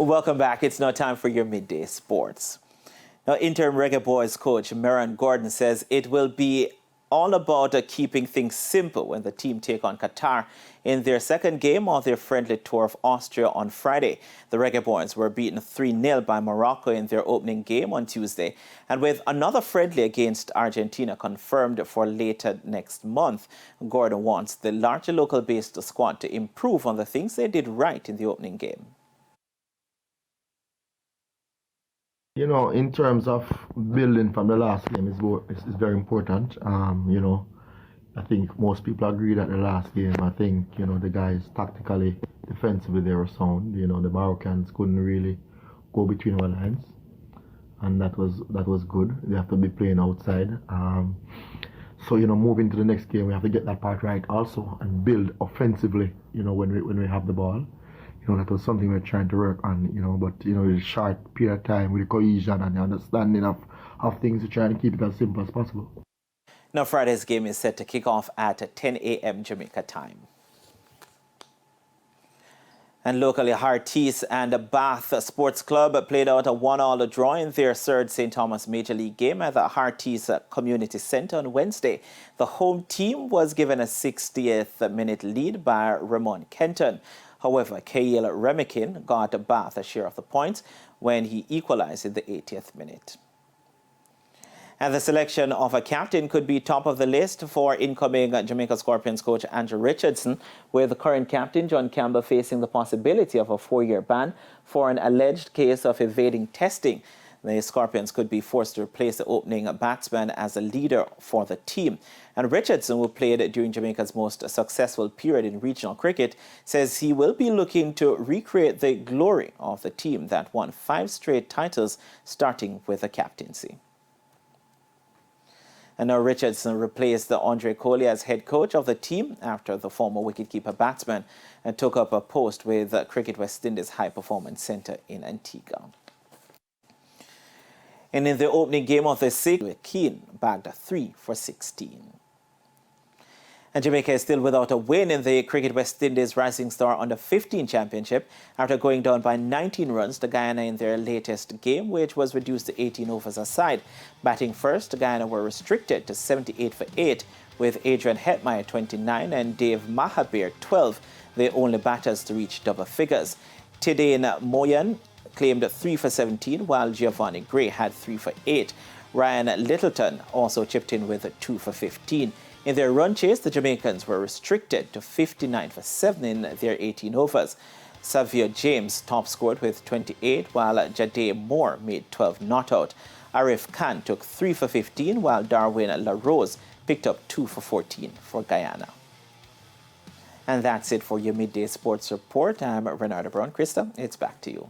Welcome back. It's now time for your midday sports. Now, interim Reggae Boyz coach Merron Gordon says it will be all about keeping things simple when the team take on Qatar in their second game of their friendly tour of Austria on Friday. The Reggae Boyz were beaten 3-0 by Morocco in their opening game on Tuesday, and with another friendly against Argentina confirmed for later next month, Gordon wants the larger local-based squad to improve on the things they did right in the opening game. You know, in terms of building from the last game is very important. I think most people agree that the last game, I think, the guys tactically, defensively, they were sound. The Moroccans couldn't really go between our lines, and that was good. They have to be playing outside. So, moving to the next game, we have to get that part right also and build offensively, when we have the ball. That was something we're trying to work on, but, in a short period of time with the cohesion and the understanding of things, we're trying to keep it as simple as possible. Now, Friday's game is set to kick off at 10 a.m. Jamaica time. And locally, Hearties and Bath Sports Club played out a 1-1 draw in their third St. Thomas Major League game at the Hearties Community Centre on Wednesday. The home team was given a 60th minute lead by Ramon Kenton. However, Kael Remikin got Bath a share of the points when he equalized in the 80th minute. And the selection of a captain could be top of the list for incoming Jamaica Scorpions coach Andrew Richardson, with the current captain John Campbell facing the possibility of a 4-year ban for an alleged case of evading testing. The Scorpions could be forced to replace the opening batsman as a leader for the team. And Richardson, who played during Jamaica's most successful period in regional cricket, says he will be looking to recreate the glory of the team that won 5 straight titles, starting with a captaincy. And now Richardson replaced Andre Coley as head coach of the team after the former wicketkeeper batsman took up a post with Cricket West Indies High Performance Centre in Antigua. And in the opening game of the sixth, Keane bagged 3 for 16. And Jamaica is still without a win in the Cricket West Indies Rising Star Under-15 Championship after going down by 19 runs to Guyana in their latest game, which was reduced to 18 overs aside. Batting first, Guyana were restricted to 78 for 8, with Adrian Hetmeyer 29 and Dave Mahabir 12, the only batters to reach double figures. Tidane Moyan claimed 3 for 17, while Giovanni Gray had 3 for 8. Ryan Littleton also chipped in with 2 for 15. In their run chase, the Jamaicans were restricted to 59 for 7 in their 18 overs. Savio James top scored with 28, while Jade Moore made 12 not out. Arif Khan took 3 for 15, while Darwin LaRose picked up 2 for 14 for Guyana. And that's it for your Midday Sports Report. I'm Renata Brown. Krista, it's back to you.